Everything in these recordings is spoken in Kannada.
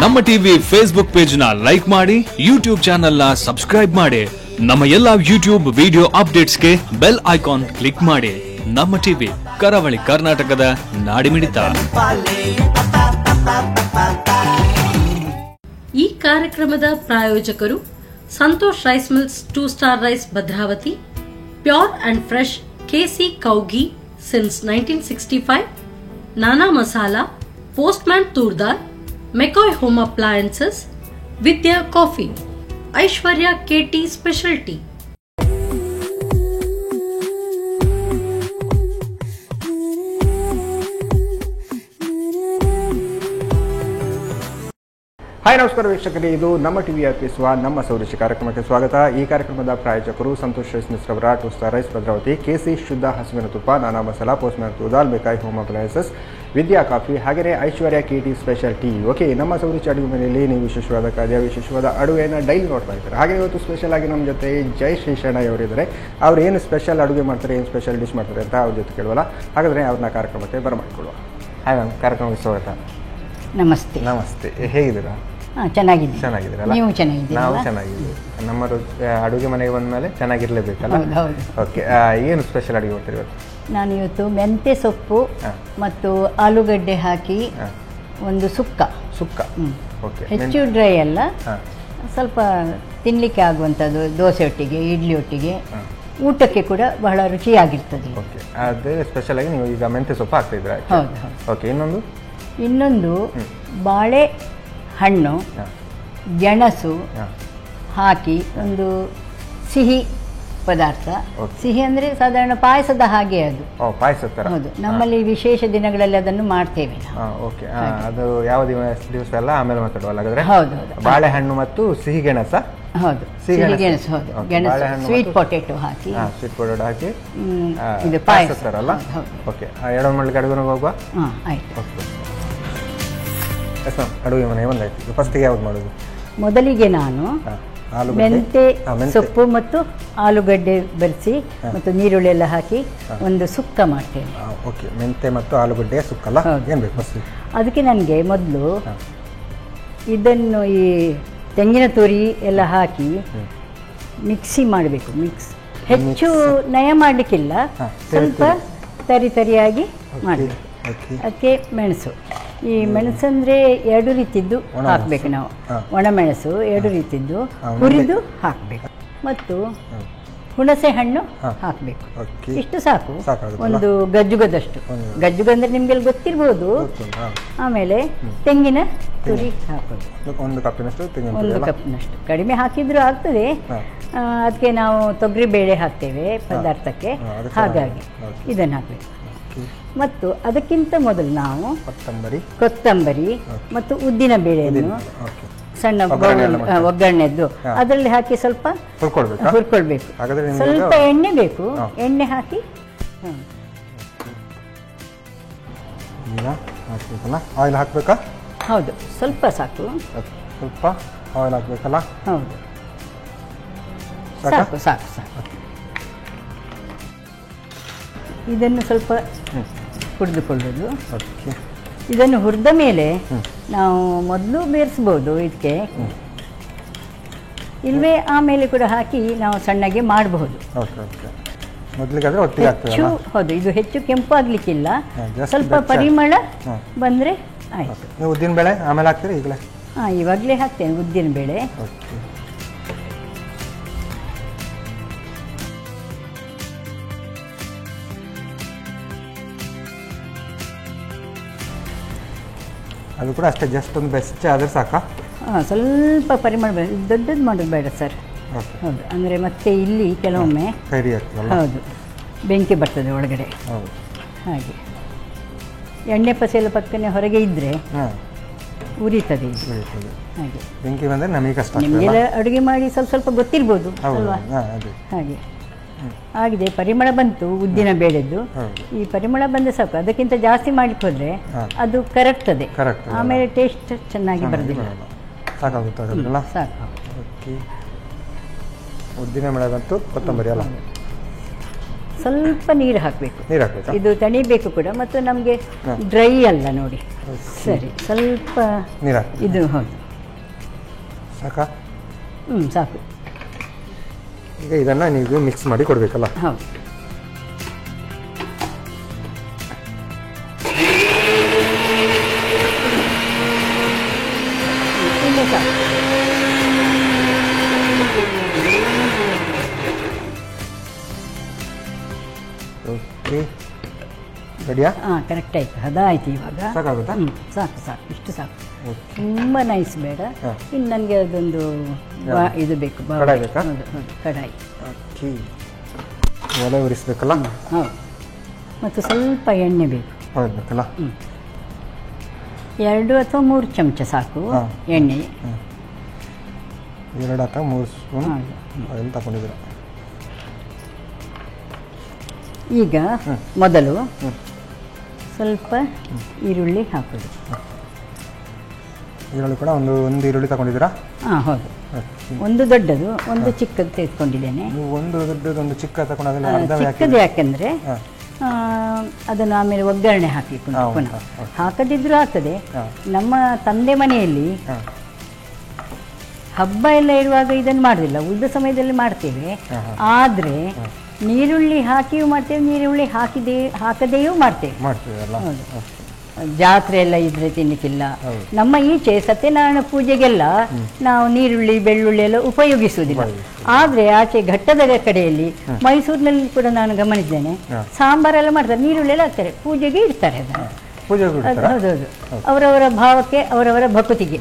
ನಮ್ಮ ಟಿವಿ ಫೇಸ್ಬುಕ್ ಪೇಜ್ ನ ಲೈಕ್ ಮಾಡಿ, ಯೂಟ್ಯೂಬ್ ಚಾನೆಲ್ ನ ಸಬ್ಸ್ಕ್ರೈಬ್ ಮಾಡಿ. ನಮ್ಮ ಎಲ್ಲಾ ಯೂಟ್ಯೂಬ್ ವಿಡಿಯೋ ಅಪ್ಡೇಟ್ಸ್ಗೆ ಬೆಲ್ ಐಕಾನ್ ಕ್ಲಿಕ್ ಮಾಡಿ. ನಮ್ಮ ಟಿವಿ ಕರಾವಳಿ ಕರ್ನಾಟಕದ ನಾಡಿಮಿಡಿತ. ಈ ಕಾರ್ಯಕ್ರಮದ ಪ್ರಾಯೋಜಕರು Santosh rice mills 2 star rice Bhadravati, pure and fresh KC ಕೌಗಿ ಸಿನ್ಸ್ 1965, ನಾನಾ ಮಸಾಲಾ, ಪೋಸ್ಟ್ಮ್ಯಾನ್ ತೂರ್ದಾರ್, McCoy home appliances, Vidya coffee, Aishwarya KT speciality. Hi ನಮಸ್ಕಾರ ವೀಕ್ಷಕರೇ, ಇದು ನಮ್ಮ ಟಿವಿ ಅರ್ಪಿಸುವ ನಮ್ಮ ಸೌರಿಷಿ ಕಾರ್ಯಕ್ರಮಕ್ಕೆ ಸ್ವಾಗತ. ಈ ಕಾರ್ಯಕ್ರಮದ ಪ್ರಾಯೋಜಕರು ಸಂತೋಷ್ ರೈಸ್ ಮಿಲ್ಸ್ ರವರ 2 ಸ್ಟಾರ್ ರೈಸ್ ಭದ್ರಾವತಿ, ಕೆಸಿ ಶುದ್ಧ ಹಸುವಿನ ತುಪ್ಪ, ನಾನಾ ಮಸಾಲಾ, ಪೋಸ್ಟ್ಮ್ಯಾನ್ ತೂದಾಲ್, McCoy home appliances, Vidya coffee, ಹಾಗೆಯೇ Aishwarya KT special tea. Okay, ನಮ್ಮ ಸೌರಿಷಿ ಅಡುಗೆ ಮನೆಯಲ್ಲಿ ನೀವು ವಿಶೇಷವಾದ ಖಾದ್ಯ, ವಿಶೇಷವಾದ ಅಡುಗೆಯನ್ನು ಡೈಲಿ ನೋಡ್ತಾ ಇದ್ದಾರೆ. ಹಾಗೆ ಇವತ್ತು ಸ್ಪೆಷಲ್ ಆಗಿ ನಮ್ಮ ಜೊತೆ ಜೈ ಶ್ರೀಶಣ್ಣ ಅವರಿದ್ದಾರೆ. ಅವ್ರು ಏನು ಸ್ಪೆಷಲ್ ಅಡುಗೆ ಮಾಡ್ತಾರೆ, ಏನು ಸ್ಪೆಷಲ್ ಡಿಶ್ ಮಾಡ್ತಾರೆ ಅಂತ ಅವ್ರ ಜೊತೆ ಕೇಳುವಲ್ಲ. ಹಾಗಾದರೆ ಅವ್ರನ್ನ ಕಾರ್ಯಕ್ರಮಕ್ಕೆ ಬರಮಾಡಿಕೊಳ್ಳುವ. ಹಾಯ್ ಮ್ಯಾಮ್, ಕಾರ್ಯಕ್ರಮಕ್ಕೆ ಸ್ವಾಗತ. ನಮಸ್ತೆ. ನಮಸ್ತೆ, ಹೇಗಿದ್ದೀರಾ? ಚೆನ್ನಾಗಿದ್ದೀರಲ್ಲ? ನೀವು ಚೆನ್ನಾಗಿದ್ದೀರಾ? ನಾವು ಚೆನ್ನಾಗಿದ್ದೀವಿ. ನಮ್ಮ ಅಡುಗೆ ಮನೆಗೆ ಬಂದ ಮೇಲೆ ಚೆನ್ನಾಗಿರ್ಲೇಬೇಕಲ್ಲ. ಓಕೆ, ಏನು ಸ್ಪೆಷಲ್ ಅಡುಗೆ ಮಾಡ್ತೀರಿ ಇವತ್ತು? ನಾನು ಇವತ್ತು ಮೆಂತ್ಯ ಸೊಪ್ಪು ಮತ್ತು ಆಲೂಗಡ್ಡೆ ಹಾಕಿ ಒಂದು ಸುಕ್ಕ. ಓಕೆ, ಹೆಚ್ಚು ಡ್ರೈ ಅಲ್ಲ, ಸ್ವಲ್ಪ ತಿನ್ನಲಿಕ್ಕೆ ಆಗುವಂಥದ್ದು. ದೋಸೆ ಒಟ್ಟಿಗೆ, ಇಡ್ಲಿ ಒಟ್ಟಿಗೆ, ಊಟಕ್ಕೆ ಕೂಡ ಬಹಳ ರುಚಿಯಾಗಿರ್ತದೆ. ಓಕೆ, ಅದೇ ಸ್ಪೆಷಲ್ ಆಗಿ ನೀವು ಈಗ ಮೆಂತ್ಯ ಸೊಪ್ಪು ಹಾಕ್ತಿದ್ದೀರಾ? ಹೌದು. ಓಕೆ, ಇನ್ನೊಂದು ಬಾಳೆ ಹಣ್ಣು, ಗೆಣಸು ಹಾಕಿ ಒಂದು ಸಿಹಿ ಪದಾರ್ಥ. ಸಿಹಿ ಅಂದರೆ ಸಾಧಾರಣ ಪಾಯಸದ ಹಾಗೆ ಅದು. ಪಾಯಸ ತರ? ಹೌದು, ನಮ್ಮಲ್ಲಿ ವಿಶೇಷ ದಿನಗಳಲ್ಲಿ ಅದನ್ನು ಮಾಡ್ತೇವೆ. ಓಕೆ, ಅದು ಯಾವ ದಿವಸ ಎಲ್ಲ ಆಮೇಲೆ ಮಾತಾಡುವಲ್ಲ ಹಾಗಾದ್ರೆ? ಹೌದು. ಬಾಳೆಹಣ್ಣು ಮತ್ತು ಸಿಹಿ ಗೆಣಸ? ಹೌದು, ಸಿಹಿ ಗೆಣಸು. ಹೌದು, ಗೆಣಸು, ಸ್ವೀಟ್ ಪೊಟೆಟೊ ಹಾಕಿ ಇದು ಪಾಯಸ ತರ ಅಲ್ಲ? ಓಕೆ, ಎರಡು ಮಳ್ಳಿಗೆ ಅಡುಗೆ ಹೋಗುವ. ಆಯ್ತು. ಅಡುಗೆ ಮನೆ ಬಂದಾಯ್ತು. ಫಸ್ಟಿಗೆ ಯಾವ್ದು ಮಾಡೋದು? ಮೊದಲಿಗೆ ನಾನು ಮೆಂತೆ ಸೊಪ್ಪು ಮತ್ತು ಆಲೂಗಡ್ಡೆ ಬೆರೆಸಿ ಮತ್ತು ನೀರುಳ್ಳಿ ಎಲ್ಲ ಹಾಕಿ ಒಂದು ಸುಕ್ಕ ಮಾಡ್ತೇನೆ. ಓಕೆ, ಮೆಂತೆ ಮತ್ತು ಆಲೂಗಡ್ಡೆ ಸುಕ್ಕಲ್ಲ? ಏನು ಬೇಕು ಫಸ್ಟ್? ಅದಕ್ಕೆ ನನಗೆ ಮೊದಲು ಇದನ್ನು ಈ ತೆಂಗಿನ ತುರಿ ಎಲ್ಲ ಹಾಕಿ ಮಿಕ್ಸಿ ಮಾಡಬೇಕು. ಹೆಚ್ಚು ನಯ ಮಾಡಲಿಕ್ಕಿಲ್ಲ, ಸ್ವಲ್ಪ ತರಿಯಾಗಿ ಮಾಡಬೇಕು. ಅದಕ್ಕೆ ಮೆಣಸು, ಈ ಮೆಣಸಂದರೆ 2 ರೀತಿದ್ದು ಹಾಕಬೇಕು ನಾವು. ಒಣಮೆಣಸು 2 ರೀತಿದ್ದು ಹುರಿದು ಹಾಕಬೇಕು ಮತ್ತು ಹುಣಸೆ ಹಣ್ಣು ಹಾಕಬೇಕು. ಇಷ್ಟು ಸಾಕು, ಒಂದು ಗಜ್ಜುಗದಷ್ಟು. ಗಜ್ಜುಗ ಅಂದರೆ ನಿಮಗೆಲ್ಲ ಗೊತ್ತಿರ್ಬೋದು. ಆಮೇಲೆ ತೆಂಗಿನ ತುರಿ ಹಾಕೋದು, 1 ಕಪ್ಪಿನಷ್ಟು. 1 ಕಪ್ನಷ್ಟು, ಕಡಿಮೆ ಹಾಕಿದ್ರೂ ಆಗ್ತದೆ. ಅದಕ್ಕೆ ನಾವು ತೊಗರಿ ಬೇಳೆ ಹಾಕ್ತೇವೆ ಪದಾರ್ಥಕ್ಕೆ, ಹಾಗಾಗಿ ಇದನ್ನು ಹಾಕಬೇಕು. ಮತ್ತು ಅದಕ್ಕಿಂತ ಮೊದಲು ನಾವು ಕೊತ್ತಂಬರಿ ಮತ್ತು ಉದ್ದಿನ ಬೇಳೆಯನ್ನು ಸಣ್ಣ ಒಗ್ಗರಣೆದ್ದು ಅದರಲ್ಲಿ ಹಾಕಿ ಸ್ವಲ್ಪ ಹುರ್ಕೊಳ್ಬೇಕು. ಸ್ವಲ್ಪ ಎಣ್ಣೆ ಬೇಕು, ಎಣ್ಣೆ ಹಾಕಿ. ಆಯಿಲ್ ಹಾಕಬೇಕಾ? ಹೌದು, ಸ್ವಲ್ಪ ಸಾಕು. ಸ್ವಲ್ಪ ಆಯಿಲ್ ಹಾಕಬೇಕಲ್ಲ? ಹೌದು, ಸಾಕು. ಇದನ್ನು ಸ್ವಲ್ಪ ಹುರಿದುಕೊಳ್ಳೋದು. ಇದನ್ನು ಹುರಿದ ಮೇಲೆ ನಾವು ಮೊದಲು ಬೇರಿಸ್ಬೋದು ಇದಕ್ಕೆ, ಇಲ್ಲವೇ ಆಮೇಲೆ ಕೂಡ ಹಾಕಿ ನಾವು ಸಣ್ಣಗೆ ಮಾಡಬಹುದು. ಹೌದು, ಇದು ಹೆಚ್ಚು ಕೆಂಪು ಆಗಲಿಕ್ಕಿಲ್ಲ, ಸ್ವಲ್ಪ ಪರಿಮಳ ಬಂದರೆ ಆಯಿತು. ಉದ್ದಿನ ಬೇಳೆ ಆಮೇಲೆ ಹಾಕ್ತೀರಿ? ಈಗಲೇ? ಇವಾಗಲೇ ಹಾಕ್ತೇನೆ ಉದ್ದಿನ ಬೇಳೆ. ಅದು ಕೂಡ ಅಷ್ಟೇ, ಜಸ್ಟ್ ಒಂದು ಬೆಸ್ಟ್ ಆದರೆ ಸಾಕಾ? ಸ್ವಲ್ಪ ಪರಿಮಳ ದೊಡ್ಡದು ಮಾಡೋದು ಬೇಡ ಸರ್. ಹೌದು, ಅಂದರೆ ಮತ್ತೆ ಇಲ್ಲಿ ಕೆಲವೊಮ್ಮೆ ಹೌದು ಬೆಂಕಿ ಬರ್ತದೆ ಒಳಗಡೆ, ಹಾಗೆ ಎಣ್ಣೆ ಪಸೆಲ್ಲ ಪಕ್ಕನೆ ಹೊರಗೆ ಇದ್ದರೆ ಉರಿತದೆ. ಹಾಗೆ ಬೆಂಕಿ ಬಂದರೆ ನಮಗೆ ಕಷ್ಟ. ನಿಮಗೆಲ್ಲ ಅಡುಗೆ ಮಾಡಿ ಸ್ವಲ್ಪ ಗೊತ್ತಿರ್ಬೋದು ಅಲ್ವಾ? ಹಾಗೆ ಆಗಿದೆ, ಪರಿಮಳ ಬಂತು ಉದ್ದಿನ ಬೇಳೆದ್ದು. ಈ ಪರಿಮಳ ಬಂದ ಸಾಕು, ಅದಕ್ಕಿಂತ ಜಾಸ್ತಿ ಮಾಡ್ಲಿಕ್ಕೆ ಹೋದ್ರೆ ಅದು ಕರಗ್ತದೆ, ಆಮೇಲೆ ಟೇಸ್ಟ್ ಚೆನ್ನಾಗಿ ಬರೋದಿಲ್ಲ. ಸಾಕು. ಉದ್ದಿನ ಬೇಳೆ ಬಂತು, ಕೊತ್ತಂಬರಿ ಅಲ್ಲ? ಸ್ವಲ್ಪ ನೀರು ಹಾಕಬೇಕು. ನೀರು ಹಾಕಬೇಕಾ? ಇದು ತಣಿಬೇಕು ಕೂಡ, ಮತ್ತು ನಮಗೆ ಡ್ರೈ ಅಲ್ಲ ನೋಡಿ. ಸರಿ, ಸ್ವಲ್ಪ ನೀರು ಹಾಕಿ. ಇದು ಹೌದು, ಸಾಕಾ? ಸಾಕು. ಈಗ ಇದನ್ನು ನೀವು ಮಿಕ್ಸ್ ಮಾಡಿ ಕೊಡಬೇಕಲ್ಲ? ಹೌದು. ಇಲ್ಲೇ ಸಾಕು. ಓಕೆ, ರೆಡಿಯಾ? ಹಾಂ, ಕರೆಕ್ಟ್ ಆಯಿತು. ಹದ ಆಯ್ತು ಇವಾಗ. ಸಾಕಾಗುತ್ತಾ? ಸಾಕು ಸಾಕು, ಇಷ್ಟು ಸಾಕು. ತುಂಬ ನೈಸ್ ಬೇಡ. ಇನ್ನು ನನಗೆ ಅದೊಂದು ಇದು ಬೇಕು, ಕಡಾಯಿ ಬೇಕಾ? ಹೌದು ಹೌದು, ಕಡಾಯಿ. ಓಕೆ, ಒಲೆ ಉರಿಸ್ಬೇಕಲ್ಲ? ಹೌದು, ಮತ್ತು ಸ್ವಲ್ಪ ಎಣ್ಣೆ ಬೇಕು. ಹೊರಬೇಕಲ್ಲ? 2 ಅಥವಾ 3 ಚಮಚ ಸಾಕು ಎಣ್ಣೆ. 2 ಅಥವಾ 3 ಸ್ಪೂನ್ ಅದನ್ನು ತಗೊಂಡಿದ್ದೀರ. ಈಗ ಮೊದಲು ಸ್ವಲ್ಪ ಈರುಳ್ಳಿ ಹಾಕೋದು. ಈರುಳ್ಳಿ ಕೂಡ ಒಂದು ಈರುಳ್ಳಿ ತಗೊಂಡಿದ್ದೀರಾ? ಹಾಂ ಹೌದು, ಒಂದು ದೊಡ್ಡದು, ಒಂದು ಚಿಕ್ಕದು ತೆಗೆದುಕೊಂಡಿದ್ದೇನೆ. ನೀವು ಒಂದು ದೊಡ್ಡದು ಒಂದು ಚಿಕ್ಕ ತಗೊಂಡಾಗಲೇ ಚಿಕ್ಕದು ಯಾಕೆಂದರೆ ಅದನ್ನು ಆಮೇಲೆ ಒಗ್ಗರಣೆ ಹಾಕಿಕೊಂಡು ಪುನಃ ಹಾಕದಿದ್ರೂ ಆಗ್ತದೆ. ನಮ್ಮ ತಂದೆ ಮನೆಯಲ್ಲಿ ಹಬ್ಬ ಎಲ್ಲ ಇರುವಾಗ ಇದನ್ನು ಮಾಡೋದಿಲ್ಲ, ಉಳಿದ ಸಮಯದಲ್ಲಿ ಮಾಡ್ತೇವೆ. ಆದರೆ ನೀರುಳ್ಳಿ ಹಾಕಿಯೂ ಮಾಡ್ತೇವೆ, ನೀರುಳ್ಳಿ ಹಾಕದೆಯೂ ಮಾಡ್ತೇವೆ. ಜಾತ್ರೆ ಎಲ್ಲ ಇದ್ರೆ ತಿನ್ನಕ್ಕಿಲ್ಲ. ನಮ್ಮ ಈಚೆ ಸತ್ಯನಾರಾಯಣ ಪೂಜೆಗೆಲ್ಲ ನಾವು ನೀರುಳ್ಳಿ ಬೆಳ್ಳುಳ್ಳಿ ಎಲ್ಲ ಉಪಯೋಗಿಸುವುದಿಲ್ಲ. ಆದರೆ ಆಚೆ ಘಟ್ಟದ ಕಡೆಯಲ್ಲಿ ಮೈಸೂರಿನಲ್ಲಿ ಕೂಡ ನಾನು ಗಮನಿಸಿದ್ದೇನೆ, ಸಾಂಬಾರೆಲ್ಲ ಮಾಡ್ತಾರೆ, ನೀರುಳ್ಳಿ ಎಲ್ಲ ಹಾಕ್ತಾರೆ, ಪೂಜೆಗೆ ಇಡ್ತಾರೆ ಅದನ್ನು. ಹೌದೌದು, ಅವರವರ ಭಾವಕ್ಕೆ ಅವರವರ ಭಕ್ತಿಗೆ.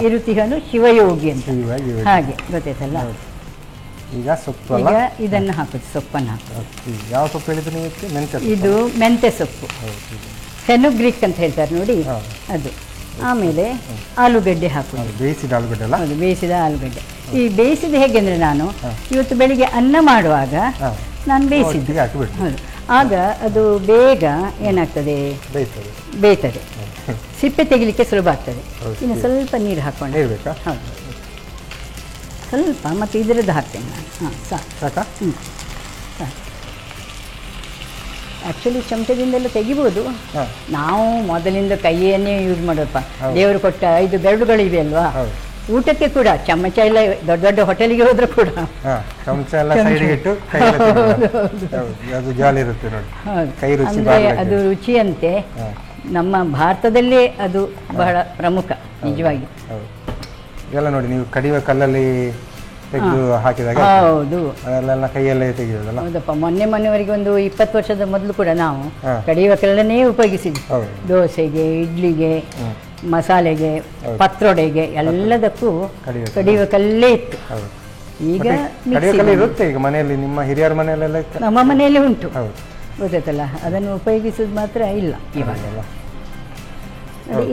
ಇರುತಿಹನು ಶಿವಯೋಗಿ ಅಂತ ಹಾಗೆ ಗೊತ್ತಾಯ್ತಲ್ಲ. ಈಗ ಸೊಪ್ಪು, ಈಗ ಇದನ್ನು ಹಾಕೋದು, ಸೊಪ್ಪನ್ನು ಹಾಕೋದು. ಯಾವ ಸೊಪ್ಪು ಹೇಳಿದ್ರೆ ನೀವು? ಇದು ಮೆಂತ್ಯ ಸೊಪ್ಪು, ಫೆನುಗ್ರೀಕ್ ಅಂತ ಹೇಳ್ತಾರೆ ನೋಡಿ, ಅದು. ಆಮೇಲೆ ಆಲೂಗಡ್ಡೆ ಹಾಕೋದು, ಬೇಯಿಸಿದ ಆಲೂಗಡ್ಡೆ ಅಲ್ಲ? ಹೌದು, ಬೇಯಿಸಿದ ಆಲೂಗಡ್ಡೆ. ಈ ಬೇಯಿಸಿದ ಹೇಗೆಂದರೆ ನಾನು ಇವತ್ತು ಬೆಳಿಗ್ಗೆ ಅನ್ನ ಮಾಡುವಾಗ ನಾನು ಬೇಯಿಸಿದ್ದು. ಹೌದು, ಆಗ ಅದು ಬೇಗ ಏನಾಗ್ತದೆ, ಬೇಯ್ತದೆ, ಸಿಪ್ಪೆ ತೆಗಿಲಿಕ್ಕೆ ಸುಲಭ ಆಗ್ತದೆ. ಇನ್ನು ಸ್ವಲ್ಪ ನೀರು ಹಾಕ್ಕೊಂಡು. ಹೌದು, ಸ್ವಲ್ಪ, ಮತ್ತು ಇದರದ್ದು ಹಾಕ್ತೇನೆ ನಾನು. ಹಾಂ, ಸಾಕಾ? ಸಾಕು. ಆ್ಯಕ್ಚುಲಿ ಚಮಚದಿಂದೆಲ್ಲ ತೆಗಿಬೋದು, ನಾವು ಮೊದಲಿಂದ ಕೈಯನ್ನೇ ಯೂಸ್ ಮಾಡೋಪ್ಪ. ದೇವರು ಕೊಟ್ಟ 5 ಬೆರಳುಗಳಿವೆ ಅಲ್ವಾ, ಊಟಕ್ಕೆ ಕೂಡ ಚಮಚ ಎಲ್ಲ ದೊಡ್ಡ ದೊಡ್ಡ ಹೋಟೆಲಿಗೆ ಹೋದ್ರೆ ಕೂಡ ಚಮಚ ಎಲ್ಲ ಸೈಡ್ಗೆ ಇಟ್ಟು ಅದು ಜಾಲಿ ಇರುತ್ತೆ ನೋಡಿ, ಕೈ ರುಚಿ. ಅಂದರೆ ಅದು ರುಚಿಯಂತೆ ನಮ್ಮ ಭಾರತದಲ್ಲೇ ಅದು ಬಹಳ ಪ್ರಮುಖ ನಿಜವಾಗಿ. ಇದೆಲ್ಲ ನೋಡಿ, ನೀವು ಕಡಿಯುವ ಕಲ್ಲಲ್ಲಿ ತೆಗೆದು ಹಾಕಿದಾಗ ಹೌದು, ಅದೆಲ್ಲ ಕೈಯಲ್ಲೇ ತೆಗೆಯೋದಲ್ಲ? ಹೌದಪ್ಪ. ಮೊನ್ನೆವರೆಗೆ ಒಂದು 20 ವರ್ಷದ ಮೊದಲು ಕೂಡ ನಾವು ಕಡಿಯುವ ಕಲ್ಲನ್ನೇ ಉಪಯೋಗಿಸಿದ್ವಿ. ದೋಸೆಗೆ, ಇಡ್ಲಿಗೆ, ಮಸಾಲೆಗೆ, ಪತ್ರೊಡೆಗೆ ಎಲ್ಲದಕ್ಕೂ ಕಡಿಯುವ ಕಲ್ಲೇ ಇತ್ತು. ಈಗ ಇರುತ್ತೆ ಈಗ ಮನೆಯಲ್ಲಿ, ನಿಮ್ಮ ಹಿರಿಯರ ಮನೆಯಲ್ಲೆಲ್ಲ? ನಮ್ಮ ಮನೆಯಲ್ಲಿ ಉಂಟು, ಗೊತ್ತಾಯ್ತಲ್ಲ. ಅದನ್ನು ಉಪಯೋಗಿಸೋದು ಮಾತ್ರ ಇಲ್ಲ ಇವಾಗೆಲ್ಲ.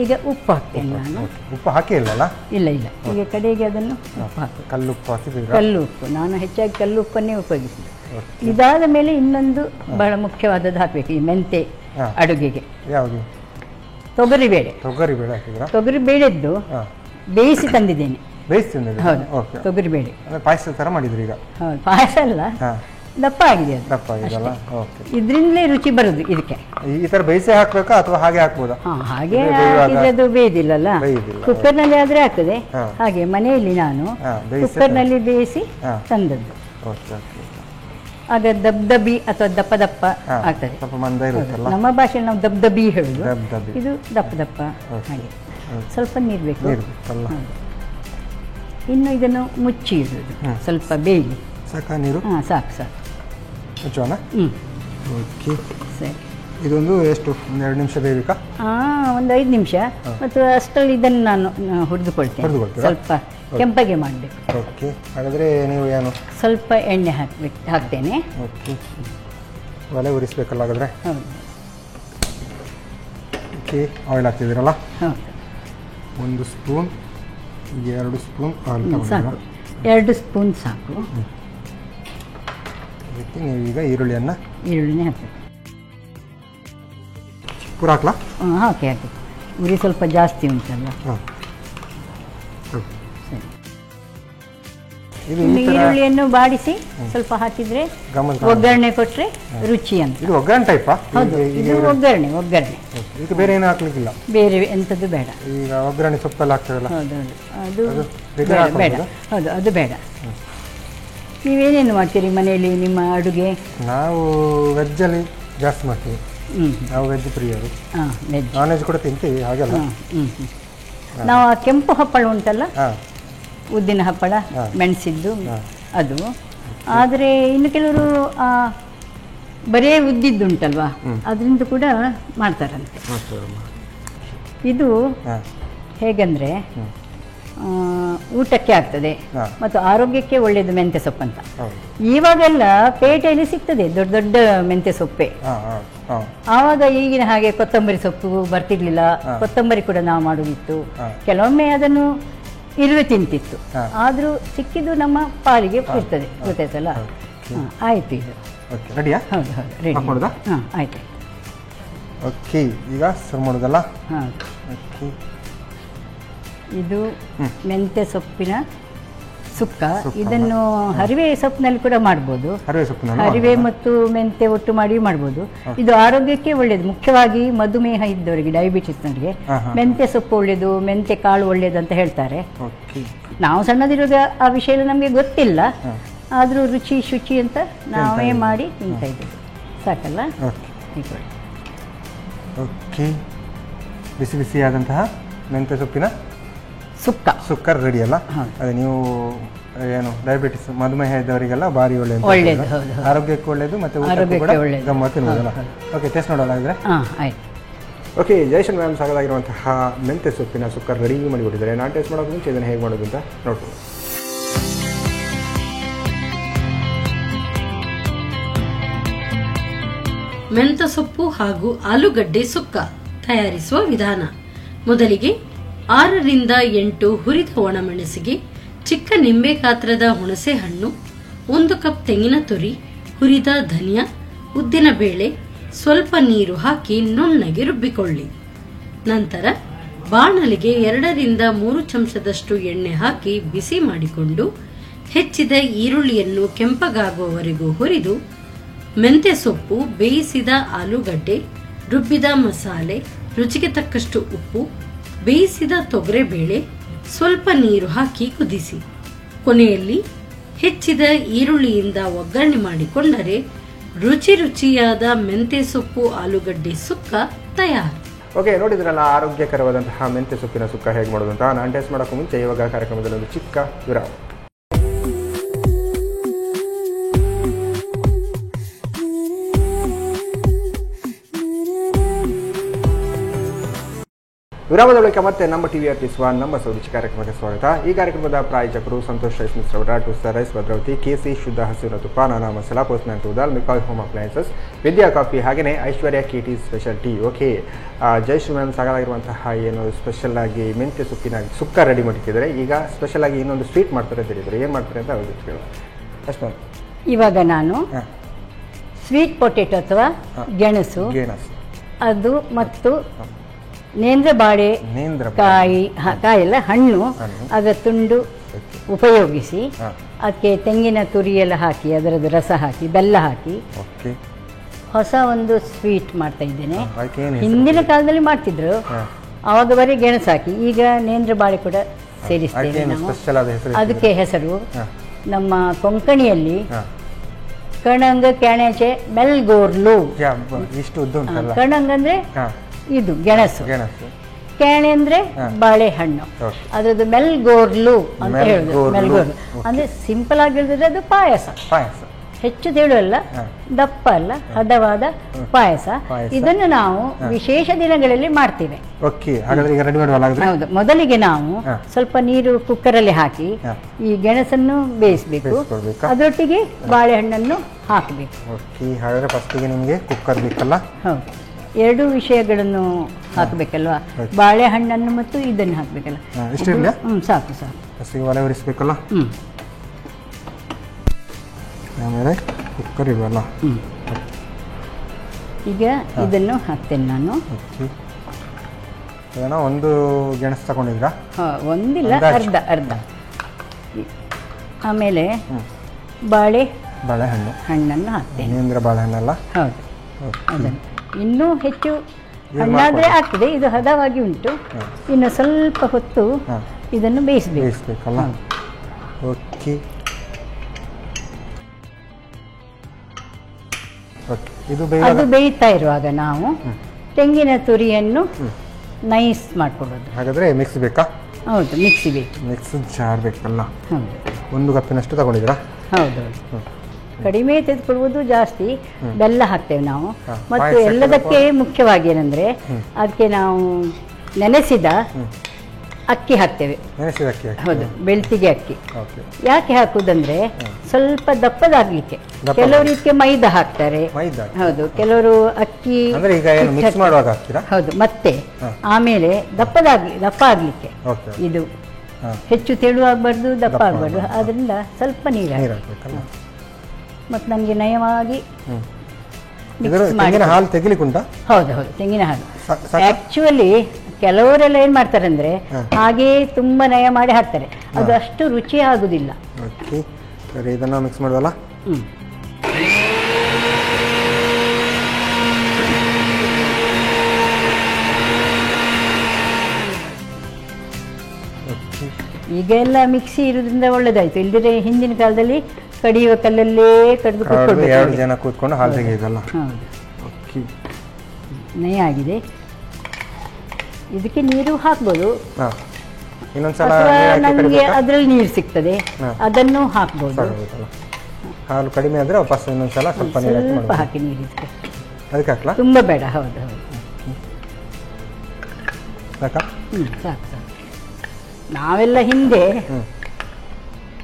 ಈಗ ಉಪ್ಪು ಹಾಕ್ತೇನೆ ನಾನು. ಉಪ್ಪು ಹಾಕಿ ಇಲ್ಲಲ್ಲ? ಇಲ್ಲ, ಈಗ ಕಡೆಗೆ ಅದನ್ನು ಉಪ್ಪು ಹಾಕು. ಕಲ್ಲುಪ್ಪು ಹಾಕಿದ್ದೀರಾ? ಕಲ್ಲುಪ್ಪು, ನಾನು ಹೆಚ್ಚಾಗಿ ಕಲ್ಲುಪ್ಪನ್ನೇ ಉಪಯೋಗಿಸಿದೆ. ಇದಾದ ಮೇಲೆ ಇನ್ನೊಂದು ಬಹಳ ಮುಖ್ಯವಾದದ್ದು ಹಾಕಬೇಕು ಈ ಮೆಂತೆ ಅಡುಗೆಗೆ. ಯಾವುದು? ತೊಗರಿಬೇಳೆ. ತೊಗರಿಬೇಳೆ ಹಾಕಿದ್ರಾ? ತೊಗರಿಬೇಳೆದ್ದು ಬೇಯಿಸಿ ತಂದಿದ್ದೇನೆ. ಬೇಯಿಸಿ ತಂದಿದ್ದೀರಾ? ಹೌದು, ತೊಗರಿಬೇಳೆ. ಪಾಯಸ ಥರ ಮಾಡಿದ್ರಿ ಈಗ? ಹೌದು, ಪಾಯಸ ಅಲ್ಲ, ದಪ್ಪ ಆಗಿದೆ ಅದು. ದಪ್ಪ ಆಗಿದೆಲ್ಲ? ಓಕೆ. ಇದರಿಂದಲೇ ರುಚಿ ಬರೋದು ಇದಕ್ಕೆ. ಈ ಥರ ಬೇಯಿಸಿ ಹಾಕ್ಬೇಕಾ ಅಥವಾ ಹಾಗೆ ಹಾಕ್ಬೋದಾ? ಹಾಗೆ ಹಾಕಿದ್ರೆ ಅದು ಬೇಯ್ದಿಲ್ಲಲ್ಲ, ಕುಕ್ಕರ್ನಲ್ಲಿ ಆದರೆ ಆಗ್ತದೆ. ಹಾಗೆ ಮನೆಯಲ್ಲಿ ನಾನು ಕುಕ್ಕರ್ನಲ್ಲಿ ಬೇಯಿಸಿ ತಂದದ್ದು. ಆಗ ದಬ್ದಬಿ ಅಥವಾ ದಪ್ಪ ದಪ್ಪ ಆಗ್ತದೆ. ನಮ್ಮ ಭಾಷೆಯಲ್ಲಿ ನಾವು ದಬ್ದಬಿ ಹೇಳುದು, ಇದು ದಪ್ಪ ದಪ್ಪ. ಹಾಗೆ ಸ್ವಲ್ಪ ನೀರು ಬೇಕು. ಇನ್ನು ಇದನ್ನು ಮುಚ್ಚಿ ಇಡುವುದು, ಸ್ವಲ್ಪ ಬೇಯಲಿ. ಸಾಕಾ ನೀರು? ಹಾಂ, ಸಾಕು. ಮುಚ್ಚೋಣ? ಓಕೆ, ಸರಿ. ಇದೊಂದು ಎಷ್ಟು, 2 ನಿಮಿಷ ಬೇಯಬೇಕಾ? ಒಂದು 5 ನಿಮಿಷ. ಮತ್ತು ಅಷ್ಟರಲ್ಲಿ ಇದನ್ನು ನಾನು ಹುರಿದುಕೊಳ್ತೇನೆ, ಸ್ವಲ್ಪ ಕೆಂಪಗೆ ಮಾಡಬೇಕು. ಓಕೆ, ಹಾಗಾದರೆ ನೀವು ಏನು ಸ್ವಲ್ಪ ಎಣ್ಣೆ ಹಾಕ್ತೇನೆ. ಓಕೆ, ಒಲೆ ಉರಿಸ್ಬೇಕಲ್ಲ ಹಾಗಾದರೆ? ಹೌದು. ಓಕೆ, ಆಯಿಲ್ ಹಾಕ್ತಿದ್ದೀರಲ್ಲ? ಹೌದು. 1 ಸ್ಪೂನ್, 2 ಸ್ಪೂನ್ ಆಯಿಲ್ ಸಾಕು, 2 ಸ್ಪೂನ್ ಸಾಕು. ಅದಕ್ಕೆ ನೀವು ಈಗ ಈರುಳ್ಳಿನೇ ಹಾಕಬೇಕು. ಪೂರ ಹಾಕ್ಲಾ? ಹಾಕಿ. ಉರಿ ಸ್ವಲ್ಪ ಜಾಸ್ತಿ ಉಂಟಲ್ಲ. ಹಾಂ, ಸರಿ. ಈರುಳ್ಳಿಯನ್ನು ಬಾಡಿಸಿ ಸ್ವಲ್ಪ ಹಾಕಿದ್ರೆ ಒಗ್ಗರಣೆ ಕೊಟ್ರೆ ರುಚಿ ಅಂತ. ಇದು ಒಗ್ಗರಣೆ ಟೈಪಾ? ಹೌದು, ಇದು ಒಗ್ಗರಣೆ. ಇದು ಬೇರೆ ಏನು ಹಾಕ್ಲಿಕ್ಕಿಲ್ಲ, ಬೇರೆ ಎಂಥದ್ದು ಬೇಡ. ಈಗ ಒಗ್ಗರಣೆ ಸೊಪ್ಪೆಲ್ಲ ಹಾಕ್ತದಲ್ಲ, ಹೌದೌದು, ಅದು ಬೇಡ. ಹೌದು, ಅದು ಬೇಡ. ನೀವೇನೇನು ಮಾಡ್ತೀರಿ ಮನೆಯಲ್ಲಿ ನಿಮ್ಮ ಅಡುಗೆ? ನಾವು ವೆಜ್ಜಲ್ಲಿ ಜಾಸ್ತಿ ಮಾಡ್ತೀವಿ. ನಾವು ವೆಜ್ ಪ್ರಿಯರು. ವೆಜ್. ನಾನ್ ವೆಜ್ ಕೂಡ ತಿಂತೀವಿ, ಹಾಗೆಲ್ಲ. ನಾವು ಕೆಂಪು ಹಪ್ಪಳ ಉಂಟಲ್ಲ, ಉದ್ದಿನ ಹಪ್ಪಳ, ಮೆಣಸಿದ್ದು ಅದು. ಆದರೆ ಇನ್ನು ಕೆಲವರು ಬರೇ ಉದ್ದಿದ್ದುಂಟಲ್ವಾ, ಅದರಿಂದ ಕೂಡ ಮಾಡ್ತಾರಂತೆ. ಇದು ಹೇಗಂದರೆ ಊಟಕ್ಕೆ ಆಗ್ತದೆ ಮತ್ತು ಆರೋಗ್ಯಕ್ಕೆ ಒಳ್ಳೆಯದು ಮೆಂತ್ಯ ಸೊಪ್ಪು ಅಂತ. ಇವಾಗೆಲ್ಲ ಪೇಟೆಯಲ್ಲಿ ಸಿಗ್ತದೆ ದೊಡ್ಡ ದೊಡ್ಡ ಮೆಂತ್ಯ ಸೊಪ್ಪೆ. ಆವಾಗ ಈಗಿನ ಹಾಗೆ ಕೊತ್ತಂಬರಿ ಸೊಪ್ಪು ಬರ್ತಿರ್ಲಿಲ್ಲ. ಕೊತ್ತಂಬರಿ ಕೂಡ ನಾವು ಮಾಡೋದಿತ್ತು. ಕೆಲವೊಮ್ಮೆ ಅದನ್ನು ಇರುವೆ ತಿಂತಿತ್ತು. ಆದರೂ ಸಿಕ್ಕಿದ್ದು ನಮ್ಮ ಪಾಲಿಗೆ ಇರ್ತದೆ, ಗೊತ್ತಾಯ್ತಲ್ಲ. ಆಯ್ತು, ಇದು ರೆಡಿಯಾ? ಹೌದು ಹೌದು, ರೆಡಿ. ಆಯ್ತು. ಓಕೆ, ಈಗ ಸರ್ವ್ ಮಾಡೋದಲ್ಲ. ಇದು ಮೆಂತ್ಯ ಸೊಪ್ಪಿನ ಸುಕ್ಕ. ಇದನ್ನು ಹರಿವೆ ಸೊಪ್ಪಿನಲ್ಲಿ ಕೂಡ ಮಾಡ್ಬೋದು. ಹರಿವೆ ಮತ್ತು ಮೆಂತ್ಯ ಒಟ್ಟು ಮಾಡಿ ಮಾಡ್ಬೋದು. ಇದು ಆರೋಗ್ಯಕ್ಕೆ ಒಳ್ಳೆಯದು, ಮುಖ್ಯವಾಗಿ ಮಧುಮೇಹ ಇದ್ದವರಿಗೆ, ಡಯಾಬಿಟಿಸ್ನವರಿಗೆ ಮೆಂತ್ಯ ಸೊಪ್ಪು ಒಳ್ಳೆಯದು, ಮೆಂತ್ಯ ಕಾಳು ಒಳ್ಳೆಯದು ಅಂತ ಹೇಳ್ತಾರೆ. ನಾವು ಸಣ್ಣದಿರೋದು ಆ ವಿಷಯ ನಮಗೆ ಗೊತ್ತಿಲ್ಲ, ಆದರೂ ರುಚಿ ಶುಚಿ ಅಂತ ನಾವೇ ಮಾಡಿ ತಿಂತಾ ಇದ್ದೀವಿ. ಸಾಕಲ್ಲ? ಓಕೆ, ಬಿಸಿ ಬಿಸಿಯಾದಂತಹ ಮೆಂತ್ಯ ಸೊಪ್ಪಿನ ಸುಕ್ಕ ರೆಡಿ ಅಲ್ಲ? ಅದೇ ನೀವು ಏನು ಡಯಾಬಿಟಿಸ್ ಮಧುಮೇಹ ಇದ್ದವರಿಗೆಲ್ಲ ಭಾರಿ ಒಳ್ಳೆಯದು, ಆರೋಗ್ಯಕ್ಕೆ ಒಳ್ಳೆಯದು, ಮತ್ತೆ ಊಟಕ್ಕೂ ಕೂಡ ಗಮ್ಮತ್ತು ತಿನ್ಬೋದಲ್ಲ. ಓಕೆ, ಟೇಸ್ಟ್ ನೋಡೋಲ್ಲ ಇದ್ರೆ? ಆಯ್ತು. ಓಕೆ, ಜಯಶ್ರೀ ಮ್ಯಾಮ್ ಸಾಕಾಗಿರುವಂತಹ ಮೆಂತ್ಯ ಸೊಪ್ಪಿನ ಸುಕ್ಕ ರೆಡಿ ಮಾಡಿಕೊಟ್ಟಿದ್ದಾರೆ. ನಾನು ಟೇಸ್ಟ್ ಮಾಡೋದು ಮುಂಚೆ ಇದನ್ನು ಹೇಗೆ ಮಾಡೋದು ಅಂತ ನೋಡ್ಬೋದು. ಮೆಂತ್ಯ ಸೊಪ್ಪು ಹಾಗೂ ಆಲೂಗಡ್ಡೆ ಸುಕ್ಕ ತಯಾರಿಸುವ ವಿಧಾನ. ಮೊದಲಿಗೆ 6 ರಿಂದ 8 ಹುರಿದ ಒಣಮೆಣಸಿಗೆ, ಚಿಕ್ಕ ನಿಂಬೆ ಗಾತ್ರದ ಹುಣಸೆ ಹಣ್ಣು, 1 ಕಪ್ ತೆಂಗಿನ ತುರಿ, ಹುರಿದ ಧನಿಯಾ, ಉದ್ದಿನ ಬೇಳೆ, ಸ್ವಲ್ಪ ನೀರು ಹಾಕಿ ನುಣ್ಣಗೆ ರುಬ್ಬಿಕೊಳ್ಳಿ. ನಂತರ ಬಾಣಲಿಗೆ 2 ರಿಂದ 3 ಚಮಚದಷ್ಟು ಎಣ್ಣೆ ಹಾಕಿ ಬಿಸಿ ಮಾಡಿಕೊಂಡು ಹೆಚ್ಚಿದ ಈರುಳ್ಳಿಯನ್ನು ಕೆಂಪಗಾಗುವವರೆಗೂ ಹುರಿದು, ಮೆಂತ್ಯ ಸೊಪ್ಪು, ಬೇಯಿಸಿದ ಆಲೂಗಡ್ಡೆ, ರುಬ್ಬಿದ ಮಸಾಲೆ, ರುಚಿಗೆ ತಕ್ಕಷ್ಟು ಉಪ್ಪು, ಬೇಯಿಸಿದ ತೊಗರೆಬೇಳೆ, ಸ್ವಲ್ಪ ನೀರು ಹಾಕಿ ಕುದಿಸಿ. ಕೊನೆಯಲ್ಲಿ ಹೆಚ್ಚಿದ ಈರುಳ್ಳಿಯಿಂದ ಒಗ್ಗರಣೆ ಮಾಡಿಕೊಂಡರೆ ರುಚಿಯಾದ ಮೆಂತ್ಯ ಸೊಪ್ಪು ಆಲೂಗಡ್ಡೆ ಸುಕ್ಕ ತಯಾರು. ಓಕೆ, ನೋಡಿದ್ರಲ್ಲ ಆರೋಗ್ಯಕರವಾದಂತಹ ಮೆಂತ್ಯ ಸೊಪ್ಪಿನ ಸುಕ್ಕ ಹೇಗೆ ಮಾಡೋದು ಅಂತ. ನಾನು ಟೇಸ್ಟ್ ಮಾಡೋಕ್ಕೂ ಮುಂಚೆ ಇವಾಗ ಕಾರ್ಯಕ್ರಮದಲ್ಲಿ ಒಂದು ಚಿಕ್ಕ ವಿರಾಮ. ವಿರಾಮದ ಬಳಿಕ ಮತ್ತೆ ನಮ್ಮ ಟಿವಿ ಅರ್ಪಿಸುವ ನಮ್ಮ ಸೌರುಚಿ ಕಾರ್ಯಕ್ರಮಕ್ಕೆ ಸ್ವಾಗತ. ಈ ಕಾರ್ಯಕ್ರಮದ ಪ್ರಾಯೋಜಕರು ಸಂತೋಷ್ ರೈಸ್ ಮಿಲ್ಸ್ ರವರ, ಟೂಸ್ಟಾರ್ ರೈಸ್ ಭದ್ರಾವತಿ, ಕೆಸಿ ಶುದ್ಧ ಹಸಿರು ತುಪ್ಪ, ನಾನಾ ಮಸಾಲಾ, ಪೋಸ್ಟ್ಮ್ಯಾನ್ ತೂದಾಲ್, McCoy home appliances, Vidya coffee, ಹಾಗೆಯೇ Aishwarya KT special tea. Okay, Jayashree ma'am ಸಾಕಾಗಿರುವಂತಹ ಏನು ಸ್ಪೆಷಲ್ ಆಗಿ ಮೆಂತ್ಯ ಸೊಪ್ಪಿನ ಸುಕ್ಕ ರೆಡಿ ಮಾಡಿಟ್ಟಿದ್ದಾರೆ. ಈಗ ಸ್ಪೆಷಲ್ ಆಗಿ ಇನ್ನೊಂದು ಸ್ವೀಟ್ ಮಾಡ್ತಾರೆ ಅಂತ ಹೇಳಿದ್ರು. ಏನು ಮಾಡ್ತಾರೆ ಅಂತ ಅವ್ರಿಗೆ ಕೇಳೋಣ. ಅಷ್ಟು ಮ್ಯಾಮ್, ಇವಾಗ ನಾನು ಸ್ವೀಟ್ ಪೊಟೆಟೊ ಅಥವಾ ಗೆಣಸು ಅದು ಮತ್ತು ನೇಂದ್ರ ಬಾಳೆ ಕಾಯೆಲ್ಲ ಹಣ್ಣು ಅದರ ತುಂಡು ಉಪಯೋಗಿಸಿ ಅದಕ್ಕೆ ತೆಂಗಿನ ತುರಿ ಎಲ್ಲ ಹಾಕಿ ಅದರದ್ದು ರಸ ಹಾಕಿ ಬೆಲ್ಲ ಹಾಕಿ ಹೊಸ ಒಂದು ಸ್ವೀಟ್ ಮಾಡ್ತಾ ಇದ್ದೇನೆ. ಹಿಂದಿನ ಕಾಲದಲ್ಲಿ ಮಾಡ್ತಿದ್ರು, ಆವಾಗ ಬರೀ ಗೆಣಸು ಹಾಕಿ. ಈಗ ನೇಂದ್ರ ಬಾಳೆ ಕೂಡ ಸೇರಿಸ್ತೇವೆ ನಾವು. ಅದಕ್ಕೆ ಹೆಸರು ನಮ್ಮ ಕೊಂಕಣಿಯಲ್ಲಿ ಕಣಂಗ ಕೆಣಚೆ ಮೆಲ್ಗೋರ್ಲು. ಕಣಂಗ ಅಂದ್ರೆ ಇದು ಗೆಣಸು, ಕೆಣೆ ಅಂದ್ರೆ ಬಾಳೆಹಣ್ಣು, ಅದ್ರದ್ದು ಮೆಲ್ಗೋರ್ಲು ಅಂತ ಹೇಳುದು. ಮೆಲ್ಗೋರ್ಲು ಅಂದ್ರೆ ಸಿಂಪಲ್ ಆಗಿ ಹೇಳಿದ್ರೆ ಅದು ಪಾಯಸ. ಹೆಚ್ಚು ತೆಳುವಲ್ಲ, ದಪ್ಪ ಅಲ್ಲ, ಹದವಾದ ಪಾಯಸ. ಇದನ್ನು ನಾವು ವಿಶೇಷ ದಿನಗಳಲ್ಲಿ ಮಾಡ್ತೇವೆ. ಹೌದು, ಮೊದಲಿಗೆ ನಾವು ಸ್ವಲ್ಪ ನೀರು ಕುಕ್ಕರಲ್ಲಿ ಹಾಕಿ ಈ ಗೆಣಸನ್ನು ಬೇಯಿಸಬೇಕು, ಅದರೊಟ್ಟಿಗೆ ಬಾಳೆಹಣ್ಣನ್ನು ಹಾಕಬೇಕು. ಹೌದು, ಎರಡು ವಿಷಯಗಳನ್ನು ಹಾಕಬೇಕಲ್ವಾ, ಬಾಳೆಹಣ್ಣನ್ನು ಮತ್ತು ಇದನ್ನು ಹಾಕಬೇಕಲ್ಲ. ಸಾಕು ಸಾಕು, ಒಲೆ ಉರಿಸಬೇಕಲ್ಲ. ಆಮೇಲೆ ಕುಕ್ಕರ್ ಇಡಲ್ಲ. ಈಗ ಇದನ್ನು ಹಾಕ್ತೇನೆ ನಾನು. ಒಂದು ಗೆಣಸು ತಗೊಂಡಿದ್ರಾ? ಒಂದಿಲ್ಲ, ಅರ್ಧ. ಆಮೇಲೆ ಬಾಳೆಹಣ್ಣು ಹಣ್ಣನ್ನು ಹಾಕ್ತೇನೆ. ನೇಂದ್ರ ಬಾಳೆಹಣ್ಣಲ್ಲ? ಹೌದು. ಅದನ್ನು ಇನ್ನೂ ಹೆಚ್ಚು ಹಣ್ಣಾದರೆ ಆಗ್ತದೆ. ಇದು ಹದವಾಗಿ ಉಂಟು. ಇನ್ನು ಸ್ವಲ್ಪ ಹೊತ್ತು ಇದನ್ನು ಬೇಯಿಸಬೇಕಲ್ಲ? ಓಕೆ. ಅದು ಬೇಯ್ತಾ ಇರುವಾಗ ನಾವು ತೆಂಗಿನ ತುರಿಯನ್ನು ನೈಸ್ ಮಾಡ್ಕೊಳ್ಳೋದು. ಹಾಗಾದ್ರೆ ಮಿಕ್ಸ್ ಬೇಕಾ? ಹೌದು, ಮಿಕ್ಸಿ ಬೇಕು. ಮಿಕ್ಸ್ ಜಾರ್ ಬೇಕಲ್ಲ? ಹೌದು. 1 ಕಪ್ಪಿನಷ್ಟು ತಗೊಂಡಿದ್ದೀರಾ? ಹೌದೌದು. ಕಡಿಮೆ ತೆಗೆದುಕೊಳ್ಳುವುದು, ಜಾಸ್ತಿ ಬೆಲ್ಲ ಹಾಕ್ತೇವೆ ನಾವು. ಮತ್ತು ಎಲ್ಲದಕ್ಕೆ ಮುಖ್ಯವಾಗಿ ಏನಂದ್ರೆ ಅದಕ್ಕೆ ನಾವು ನೆನೆಸಿದ ಅಕ್ಕಿ ಹಾಕ್ತೇವೆ. ಹೌದು, ಬೆಳ್ತಿಗೆ ಅಕ್ಕಿ. ಯಾಕೆ ಹಾಕುದಂದ್ರೆ ಸ್ವಲ್ಪ ದಪ್ಪದಾಗ್ಲಿಕ್ಕೆ. ಕೆಲವರು ಇದಕ್ಕೆ ಮೈದಾ ಹಾಕ್ತಾರೆ. ಹೌದು, ಕೆಲವರು ಅಕ್ಕಿ. ಹೌದು, ಮತ್ತೆ ಆಮೇಲೆ ದಪ್ಪ ಆಗ್ಲಿಕ್ಕೆ. ಇದು ಹೆಚ್ಚು ತೆಳು ಆಗ್ಬಾರ್ದು, ದಪ್ಪ ಆಗ್ಬಾರ್ದು. ಅದರಿಂದ ಸ್ವಲ್ಪ ನೀರು ಹಾಕಬೇಕು. ಮತ್ತು ನಮಗೆ ನಯವಾಗಿ ಹಾಲು ತೆಗಿಲಿಕ್ಕುಂಟಾ? ಹೌದು ಹೌದು, ತೆಂಗಿನ ಹಾಲು. ಆಕ್ಚುಲಿ ಕೆಲವರೆಲ್ಲ ಏನ್ ಮಾಡ್ತಾರೆ ಅಂದ್ರೆ ಹಾಗೆ ತುಂಬಾ ನಯ ಮಾಡಿ ಹಾಕ್ತಾರೆ. ಅದು ಅಷ್ಟು ರುಚಿ ಆಗುದಿಲ್ಲ. ಇದನ್ನ ಮಿಕ್ಸ್ ಮಾಡೋದಲ್ಲ? ಈಗ ಎಲ್ಲ ಮಿಕ್ಸಿ ಇರೋದ್ರಿಂದ ಒಳ್ಳೇದಾಯ್ತು. ಇಲ್ದಿದ್ರೆ ಹಿಂದಿನ ಕಾಲದಲ್ಲಿ ಕಡಿಯುವ ಕಲ್ಲಲ್ಲೇ ಕಡಿದು ಕೂತ್ಕೊಳ್ಬೇಕು. 2 ಜನ ಕೂತ್ಕೊಂಡು ಹಾಲು ತೆಗೆಯೋದಲ್ಲ? ಹೌದು. ನಯ ಆಗಿದೆ. ಇದಕ್ಕೆ ನೀರು ಹಾಕ್ಬೋದು. ನಮಗೆ ಅದರಲ್ಲಿ ನೀರು ಸಿಗ್ತದೆ, ಅದನ್ನು ಹಾಕ್ಬೋದು. ಹಾಲು ಕಡಿಮೆ ಆದರೆ ವಾಪಸ್ ಇನ್ನೊಂದ್ಸಲ ಸ್ವಲ್ಪ ಹಾಕಿ ನೀರು ಇದಕ್ಕೆ. ಅದಕ್ಕೆ ಹಾಕ್ಲಾ? ತುಂಬ ಬೇಡ. ಹೌದು ಹೌದು, ಸಾಕು ಸಾಕು. ನಾವೆಲ್ಲ ಹಿಂದೆ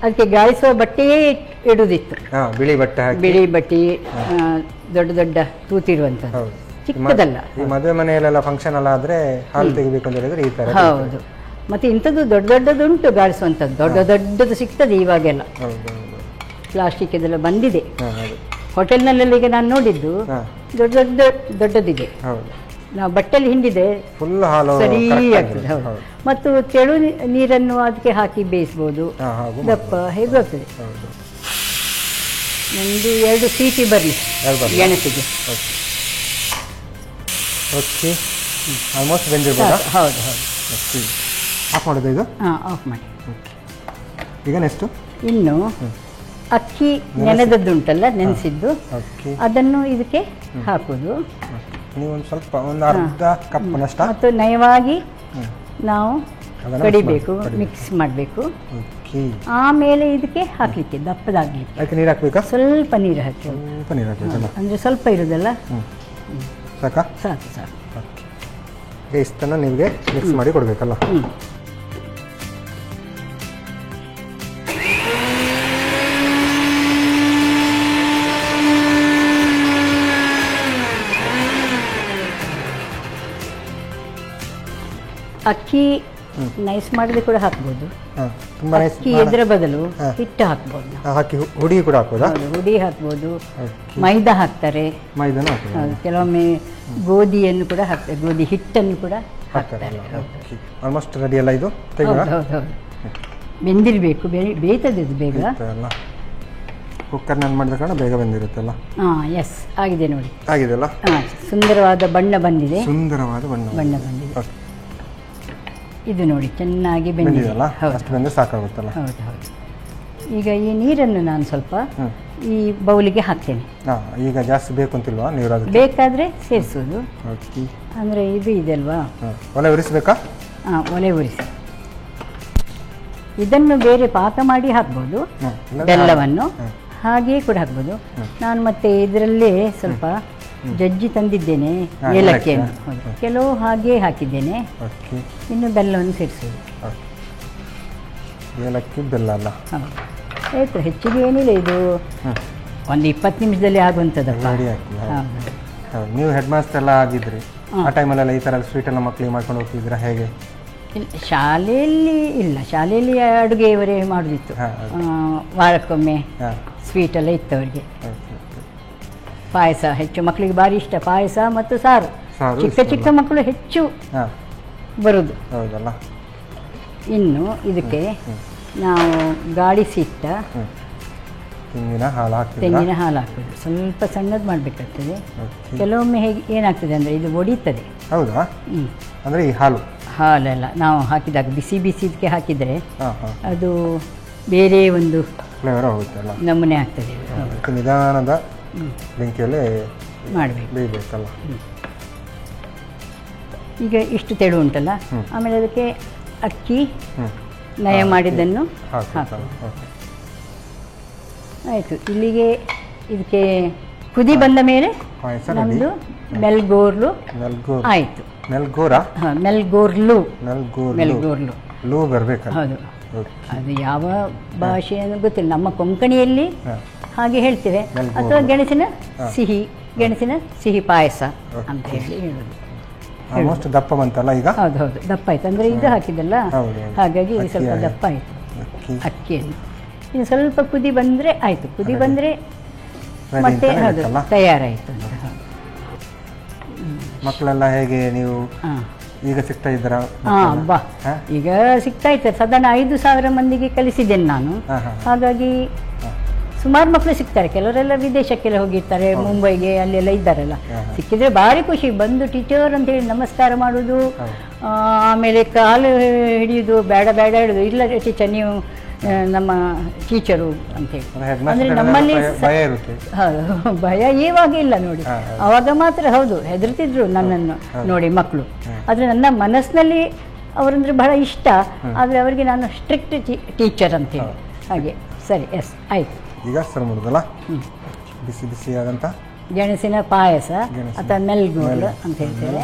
ಅದಕ್ಕೆ ಗಾಳಿಸುವ ಬಟ್ಟೆಯೇ ಇಡುದಿತ್ತು. ಬಿಳಿ ಬಟ್ಟೆ, ಬಿಳಿ ಬಟ್ಟೆ, ದೊಡ್ಡ ದೊಡ್ಡ ತೂತಿರುವಂಥದ್ದು, ಚಿಕ್ಕದಲ್ಲ. ಮದುವೆ ಮನೆಯಲ್ಲೆಲ್ಲ ಫಂಕ್ಷನ್ ಎಲ್ಲ ಆದ್ರೆ ಹಾಲು ತೆಗಿಬೇಕು ಅಂತ ಹೇಳಿದ್ರೆ ಈ ತರ. ಹೌದು. ಮತ್ತೆ ಇಂಥದ್ದು ದೊಡ್ಡ ದೊಡ್ಡದುಂಟು ಗಾಳಿಸುವಂಥದ್ದು. ದೊಡ್ಡದು ಸಿಗ್ತದೆ ಇವಾಗೆಲ್ಲ. ಪ್ಲಾಸ್ಟಿಕ್ ಇದೆಲ್ಲ ಬಂದಿದೆ. ಹೋಟೆಲ್ನಲ್ಲೆಲ್ಲ ಈಗ ನಾನು ನೋಡಿದ್ದು ದೊಡ್ಡದಿದೆ. ನಾವು ಬಟ್ಟೆಯಲ್ಲಿ ಹಿಂಡಿದೆ ಫುಲ್ ಹಾಲು ಸರಿ ಆಗ್ತದೆ. ಹೌದು. ಮತ್ತು ತೆಳು ನೀರನ್ನು ಅದಕ್ಕೆ ಹಾಕಿ ಬೇಯಿಸ್ಬೋದು. ದಪ್ಪ ಹೇಗೆ ಆಗ್ತದೆ. ಒಂದು 2 ಸೀಟಿ ಬರಲಿ ಗೆಣಸಿಗೆ. ಓಕೆ, ಆಲ್ಮೋಸ್ಟ್ ಬೆಂದಿರ್ಬೋದಾ? ಹೌದು ಹೌದು. ಆಫ್ ಮಾಡೋದು ಇದು? ಆಫ್ ಮಾಡಿ. ಈಗ ನೆಕ್ಸ್ಟ್ ಇನ್ನು ಅಕ್ಕಿ ನೆನೆದದ್ದುಂಟಲ್ಲ, ನೆನೆಸಿದ್ದು, ಅದನ್ನು ಇದಕ್ಕೆ ಹಾಕೋದು. ನೀವು ಸ್ವಲ್ಪ ಒಂದು ಅರ್ಧ ಕಪ್ನಷ್ಟ. ಮತ್ತು ನಯವಾಗಿ ನಾವು ಕಡಿಬೇಕು, ಮಿಕ್ಸ್ ಮಾಡಬೇಕು. ಆಮೇಲೆ ಇದಕ್ಕೆ ಹಾಕ್ಲಿಕ್ಕೆ ದಪ್ಪದಾಗ್ಲಿಕ್ಕೆ ನೀರು ಹಾಕ್ಬೇಕಾ? ಸ್ವಲ್ಪ ನೀರು ಹಾಕಿ. ಅಂದ್ರೆ ಸ್ವಲ್ಪ ಇರೋದಲ್ಲ. ಸಾಕಾ? ಸಾಕು ಸಾಕು. ಇಷ್ಟನ್ನು ನಿಮಗೆ ಮಿಕ್ಸ್ ಮಾಡಿ ಕೊಡಬೇಕಲ್ಲ? ಅಕ್ಕಿ ನೈಸ್ ಮಾಡಿದ್ರೆ ಕೂಡ ಹಾಕ್ಬೋದು. ಅಕ್ಕಿ ಇದರ ಬದಲು ಹಿಟ್ಟು ಹಾಕ್ಬೋದು. ಹುಡಿ ಕೂಡ ಹಾಕ್ಬೋದಾ? ಹುಡಿ ಹಾಕ್ಬೋದು, ಮೈದಾ ಹಾಕ್ತಾರೆ, ಕೆಲವೊಮ್ಮೆ ಗೋಧಿಯನ್ನು ಕೂಡ ಹಾಕ್ತಾರೆ, ಗೋಧಿ ಹಿಟ್ಟನ್ನು ಕೂಡ ಹಾಕ್ತಾರೆ. ಆಲ್ಮೋಸ್ಟ್ ರೆಡಿ ಅಲ್ಲ ಇದು? ಹೌದು, ಬೆಂದಿರಬೇಕು, ಬೇಯ್ತದೆ ಇದು ಬೇಗ. ಕುಕ್ಕರ್ನಲ್ಲಿ ಮಾಡಿದ ಕಾರಣ ಬೇಗ ಬೆಂದಿರುತ್ತಲ್ಲ? ಎಸ್, ಆಗಿದೆ ನೋಡಿ. ಆಗಿದೆಲ್ಲ? ಸುಂದರವಾದ ಬಣ್ಣ ಬಂದಿದೆ. ಸುಂದರವಾದ ಬಣ್ಣ ಬಂದಿದೆ. ಇದು ನೋಡಿ ಚೆನ್ನಾಗಿ ಬೆಂದಿದೆ. ಸಾಕಾಗುತ್ತಲ್ಲ? ಹೌದು ಹೌದು. ಈಗ ಈ ನೀರನ್ನು ನಾನು ಸ್ವಲ್ಪ ಈ ಬೌಲಿಗೆ ಹಾಕ್ತೇನೆ. ಈಗ ಜಾಸ್ತಿ ಬೇಕು ಅಂತಿಲ್ವಾ ನೀರು? ಬೇಕಾದ್ರೆ ಸೇರಿಸೋದು. ಅಂದ್ರೆ ಇದು ಇದೆಲ್ವಾ, ಒಲೆ ಉರಿಸಬೇಕಾ? ಒಲೆ ಉರಿಸಿ. ಇದನ್ನು ಬೇರೆ ಪಾಕ ಮಾಡಿ ಹಾಕ್ಬೋದು, ಬೆಲ್ಲವನ್ನು ಹಾಗೆಯೇ ಕೂಡ ಹಾಕ್ಬೋದು. ನಾನು ಮತ್ತೆ ಇದರಲ್ಲೇ ಸ್ವಲ್ಪ ಜಜ್ಜಿ ತಂದಿದ್ದೇನೆ ಏಲಕ್ಕಿಯನ್ನು, ಕೆಲವು ಹಾಗೆ ಹಾಕಿದ್ದೇನೆ. ಇನ್ನು ಬೆಲ್ಲವನ್ನು ಸೇರಿಸೋದು. ಏಲಕ್ಕಿ ಬೆಲ್ಲ ಅಲ್ಲ? ಆಯ್ತು, ಹೆಚ್ಚಿಗೆ ಏನಿಲ್ಲ. ಇದು ಒಂದು 20 ನಿಮಿಷದಲ್ಲಿ ಆಗುವಂಥದ್ದಪ್ಪ. ನೀವು ಹೆಡ್ ಮಾಸ್ಟರ್ ಎಲ್ಲ ಆಗಿದ್ರಿ ಆ ಟೈಮಲ್ಲೆಲ್ಲ ಈ ಥರ ಸ್ವೀಟ್ ಎಲ್ಲ ಮಕ್ಕಳಿಗೆ ಮಾಡ್ಕೊಂಡು ಹೋಗ್ತಿದ್ದೀರಾ ಹೇಗೆ? ಶಾಲೆಯಲ್ಲಿ ಇಲ್ಲ, ಶಾಲೆಯಲ್ಲಿ ಅಡುಗೆಯವರೇ ಮಾಡೋದಿತ್ತು. ವಾರಕ್ಕೊಮ್ಮೆ ಸ್ವೀಟ್ ಎಲ್ಲ ಇತ್ತು ಅವರಿಗೆ. ಪಾಯಸ ಹೆಚ್ಚು ಮಕ್ಕಳಿಗೆ ಭಾರಿ ಇಷ್ಟ, ಪಾಯಸ ಮತ್ತು ಸಾರು. ಚಿಕ್ಕ ಮಕ್ಕಳು ಹೆಚ್ಚು ಬರುದು. ಹೌದಲ್ಲ? ಇನ್ನು ಇದಕ್ಕೆ ನಾವು ಗಾಳಿ ಸಿಟ್ಟ ತೆಂಗಿನ ಹಾಲು ಹಾಕ್ತೀವಿ. ತೆಂಗಿನ ಹಾಲು ಹಾಕೋದು, ಸ್ವಲ್ಪ ಸಣ್ಣದು ಮಾಡಬೇಕಾಗ್ತದೆ. ಕೆಲವೊಮ್ಮೆ ಹೇಗೆ ಏನಾಗ್ತದೆ ಅಂದರೆ ಇದು ಒಡಿತದೆ. ಹೌದಾ? ಅಂದರೆ ಈ ಹಾಲೆಲ್ಲ ನಾವು ಹಾಕಿದಾಗ ಬಿಸಿ ಬಿಸಿದಕ್ಕೆ ಹಾಕಿದರೆ ಅದು ಬೇರೆ ಒಂದು ಫ್ಲೇವರ್ ಹೋಗುತ್ತಲ್ಲ, ನಮೂನೆ ಆಗ್ತದೆ. ನಿಧಾನದ ಬೆಂಕಿಯಲ್ಲೇ ಮಾಡಬೇಕು, ಬೇಯಬೇಕಲ್ಲ. ಈಗ ಇಷ್ಟು ತೆಳು ಉಂಟಲ್ಲ, ಆಮೇಲೆ ಅದಕ್ಕೆ ಅಕ್ಕಿ ನಯ ಮಾಡಿದ್ದನ್ನು ಹಾಕೋದು. ಆಯಿತು. ಇಲ್ಲಿಗೆ ಇದಕ್ಕೆ ಕುದಿ ಬಂದ ಮೇಲೆ ನಮ್ಮದು ಮೆಲ್ಗೋರ್ಲು ಆಯಿತು. ಮೆಲ್ಗೋರ್ಲು ಲೂ ಬರಬೇಕು. ಹೌದು, ಅದು ಯಾವ ಭಾಷೆ ಅನ್ನೋ ಗೊತ್ತಿಲ್ಲ. ನಮ್ಮ ಕೊಂಕಣಿಯಲ್ಲಿ ಹಾಗೆ ಹೇಳ್ತೇವೆ, ಅಥವಾ ಗೆಣಸಿನ ಸಿಹಿ ಪಾಯಸ ಅಂತ ಹೇಳಿ ಹೇಳೋದು. ಆಲ್ಮೋಸ್ಟ್ ದಪ್ಪ ಬಂತಲ್ಲ ಈಗ? ಹೌದು, ದಪ್ಪ ಆಯ್ತು. ಅಂದರೆ ಇದು ಹಾಕಿದ್ದಲ್ಲ, ಹಾಗಾಗಿ ಇದು ಸ್ವಲ್ಪ ದಪ್ಪ ಆಯಿತು ಅಕ್ಕಿಯನ್ನು. ಇನ್ನು ಸ್ವಲ್ಪ ಕುದಿ ಬಂದರೆ ಆಯಿತು. ಕುದಿ ಬಂದರೆ ಮತ್ತೆ ಹೌದು ತಯಾರಾಯಿತು. ಮಕ್ಕಳೆಲ್ಲ ಹೇಗೆ ನೀವು ಈಗ ಸಿಗ್ತಾ ಇದ್ದೀರಾ? ಬಾ ಈಗ ಸಿಗ್ತಾ ಇರ್ತಾರೆ. ಸಾಧಾರಣ 5,000 ಮಂದಿಗೆ ಕಲಿಸಿದ್ದೇನೆ ನಾನು. ಹಾಗಾಗಿ ಸುಮಾರು ಮಕ್ಕಳು ಸಿಗ್ತಾರೆ. ಕೆಲವರೆಲ್ಲ ವಿದೇಶಕ್ಕೆಲ್ಲ ಹೋಗಿರ್ತಾರೆ, ಮುಂಬೈಗೆ ಅಲ್ಲೆಲ್ಲ ಇದ್ದಾರಲ್ಲ. ಸಿಕ್ಕಿದ್ರೆ ಭಾರಿ ಖುಷಿ. ಬಂದು ಟೀಚರ್ ಅಂತ ಹೇಳಿ ನಮಸ್ಕಾರ ಮಾಡೋದು, ಆಮೇಲೆ ಕಾಲು ಹಿಡಿಯೋದು, ಬೇಡ ಹೇಳೋದು, ಇಲ್ಲ ಟೀಚರ್ ನೀವು ನಮ್ಮ ಟೀಚರು ಅಂತೇಳಿ. ಅಂದರೆ ನಮ್ಮಲ್ಲಿ ಹೌದು, ಭಯ ಇವಾಗ ಇಲ್ಲ ನೋಡಿ. ಆವಾಗ ಮಾತ್ರ ಹೌದು ಹೆದರ್ತಿದ್ರು ನನ್ನನ್ನು ನೋಡಿ ಮಕ್ಕಳು. ಆದರೆ ನನ್ನ ಮನಸ್ಸಿನಲ್ಲಿ ಅವರಂದ್ರೆ ಬಹಳ ಇಷ್ಟ. ಆದರೆ ಅವರಿಗೆ ನಾನು ಸ್ಟ್ರಿಕ್ಟ್ ಟೀಚರ್ ಅಂತೇಳಿ ಹಾಗೆ. ಸರಿ, ಎಸ್ ಆಯಿತು. ಈಗ ಸರ್ ಮಾಡೋದಲ್ಲ, ಬಿಸಿಯಾದಂಥ ಗೆಣಸಿನ ಪಾಯಸ ಅಥವಾ ಮೆಲ್ಗೋರ್ಲು ಅಂತ ಹೇಳ್ತೇವೆ.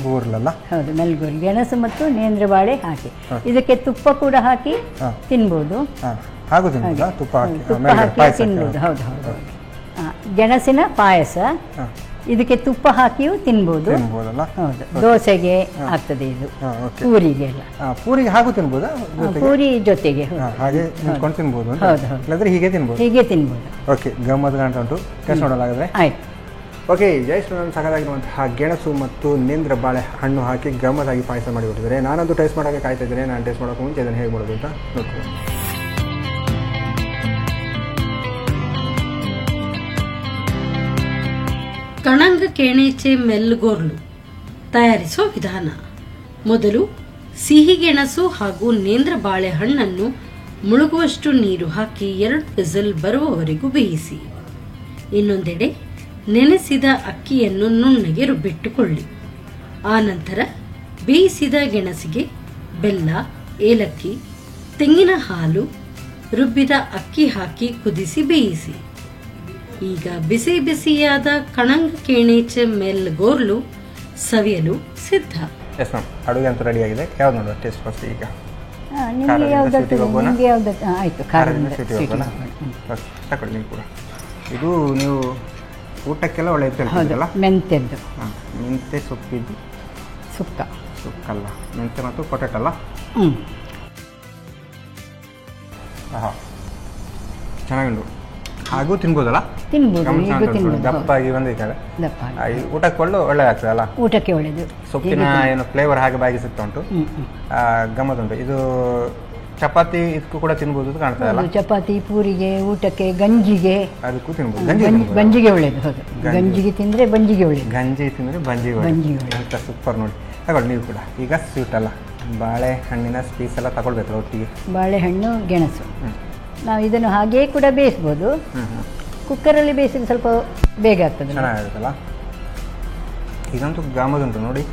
ಹೌದು, ಮೆಲ್ಗೋರ್ಲು. ಗೆಣಸು ಮತ್ತು ನೇಂದ್ರ ಬಾಳೆ ಹಾಕಿ, ಇದಕ್ಕೆ ತುಪ್ಪ ಕೂಡ ಹಾಕಿ ತಿನ್ಬೋದು. ತುಪ್ಪ ಹಾಕಿ ತಿನ್ಬೋದು. ಹೌದು. ಗೆಣಸಿನ ಪಾಯಸ ಇದಕ್ಕೆ ತುಪ್ಪ ಹಾಕಿಯೂ ತಿನ್ಬೋದು. ಹೌದು, ದೋಸೆಗೆ ಆಗ್ತದೆ ಇದು, ಪೂರಿಗೆ ಎಲ್ಲ. ಪೂರಿಗೆ ಹಾಗೂ ತಿನ್ಬೋದಾ? ಪೂರಿ ಜೊತೆಗೆ ಹೀಗೆ ತಿನ್ಬೋದು. ಓಕೆ, ಗಮ್ಮತ್ ಕಾಣ್ತಾ ಉಂಟು. ಟೇಸ್ಟ್ ನೋಡಲಾಗಿದ್ರೆ ಆಯ್ತು. ಓಕೆ, ಜಯಶ್ರೀ ಸಾಕಾಗಿರುವಂತಹ ಗೆಣಸು ಮತ್ತು ನೇಂದ್ರ ಬಾಳೆ ಹಣ್ಣು ಹಾಕಿ ಗಮ್ಮತ್ತಾಗಿ ಪಾಯಸ ಮಾಡಿಬಿಟ್ಟಿದ್ದಾರೆ. ನಾನಂತೂ ಟೇಸ್ಟ್ ಮಾಡೋಕ್ಕೆ ಕಾಯ್ತಾ ಇದ್ದೇನೆ. ನಾನು ಟೇಸ್ಟ್ ಮಾಡೋಕೆ ಮುಂಚೆ ಅದನ್ನು ಹೇಗೆ ಮಾಡೋದು ಅಂತ ನೋಡ್ತೀನಿ. ಕಣಂಗ ಕೇಣೇಚೆ ಮೆಲ್ಗೋರ್ಲು ತಯಾರಿಸುವ ವಿಧಾನ. ಮೊದಲು ಸಿಹಿ ಗೆಣಸು ಹಾಗೂ ನೇಂದ್ರ ಬಾಳೆಹಣ್ಣನ್ನು ಮುಳುಗುವಷ್ಟು ನೀರು ಹಾಕಿ 2 ವಿಸಿಲ್ ಬರುವವರೆಗೂ ಬೇಯಿಸಿ. ಇನ್ನೊಂದೆಡೆ ನೆನೆಸಿದ ಅಕ್ಕಿಯನ್ನು ನುಣ್ಣಗೆ ರುಬ್ಬಿಟ್ಟುಕೊಳ್ಳಿ. ಆನಂತರ ಬೇಯಿಸಿದ ಗೆಣಸಿಗೆ ಬೆಲ್ಲ, ಏಲಕ್ಕಿ, ತೆಂಗಿನ ಹಾಲು, ರುಬ್ಬಿದ ಅಕ್ಕಿ ಹಾಕಿ ಕುದಿಸಿ ಬೇಯಿಸಿ. ಈಗ ಬಿಸಿ ಬಿಸಿಯಾದ ಕಣಂಗ ಕೇಣೇಚೆ ಮೆಲ್ಗೋರ್ಲು ಸವಿಯಲು ಸಿದ್ಧ. ಎಸ್ ಮ್ಯಾಮ್, ಅಡುಗೆ ಅಂತೂ ರೆಡಿ ಆಗಿದೆ. ಯಾವ್ದು ನೋಡೋದು ಟೇಸ್ಟ್ ಫಸ್ಟ್? ಈಗ ಆಯಿತು, ತಗೊಳ್ಳಿ ನೀವು ಕೂಡ. ಇದು ನೀವು ಊಟಕ್ಕೆಲ್ಲ ಒಳ್ಳೆ ಇರ್ತಲ್ಲ, ಮೆಂತ್ಯದ್ದು. ಮೆಂತ್ಯ ಸೊಪ್ಪಿದ್ದು ಸುಕ್ಕಲ್ಲ, ಮೆಂತ್ಯ ಮತ್ತು ಪೊಟೆಟೊ ಅಲ್ಲ? ಚೆನ್ನಾಗುಂಟು. ಹಾಗೂ ತಿನ್ಬೋದಲ್ಲ? ದಪ್ಪಾಗಿ ಬಂದಿದ್ದಾರೆ. ಊಟಕ್ಕೆ ಒಳ್ಳೆ ಆಗ್ತದಲ್ಲ? ಊಟಕ್ಕೆ ಒಳ್ಳೆಯದು. ಸೊಪ್ಪಿನ ಏನು ಫ್ಲೇವರ್ ಹಾಗೆ ಬಾಯಿಗೆ ಸಿಗ್ತಾ ಉಂಟು, ಗಮ್ಮತ್ತುಂಟು. ಇದು ಚಪಾತಿ ಇದಕ್ಕೂ ಕೂಡ ತಿನ್ಬೋದು ಕಾಣ್ತದಲ್ಲ? ಚಪಾತಿ, ಪೂರಿಗೆ, ಊಟಕ್ಕೆ, ಗಂಜಿಗೆ ಅದಕ್ಕೂ ತಿನ್ಬೋದು. ಗಂಜಿಗೆ ಒಳ್ಳೇದು. ಹೌದು, ಗಂಜಿಗೆ ತಿಂದರೆ ಬಂಜಿಗೆ ಒಳ್ಳೇದು. ಗಂಜಿ ತಿಂದರೆ ಬಂಜಿಗೆ ಅಂತ ಸೂಪರ್ ನೋಡಿ. ತಗೊಳ್ಳಿ ನೀವು ಕೂಡ. ಈಗ ಸ್ವೀಟ್ ಅಲ್ಲ, ಬಾಳೆಹಣ್ಣಿನ ಪೀಸ್ ಎಲ್ಲ ತಗೊಳ್ಬೇಕು ಒಟ್ಟಿಗೆ. ಬಾಳೆಹಣ್ಣು, ಗೆಣಸು. ನಾವು ಇದನ್ನು ಹಾಗೇ ಕೂಡ ಬೇಯಿಸ್ಬೋದು. ಕುಕ್ಕರಲ್ಲಿ ಬೇಯಿಸಿದ್ರೆ ಸ್ವಲ್ಪ ಬೇಗ ಆಗ್ತದೆ, ಚೆನ್ನಾಗಿರುತ್ತಲ್ಲ. ಇದಂತೂ ಗಮ್ಮತ್ತುಂಟು ನೋಡಿ.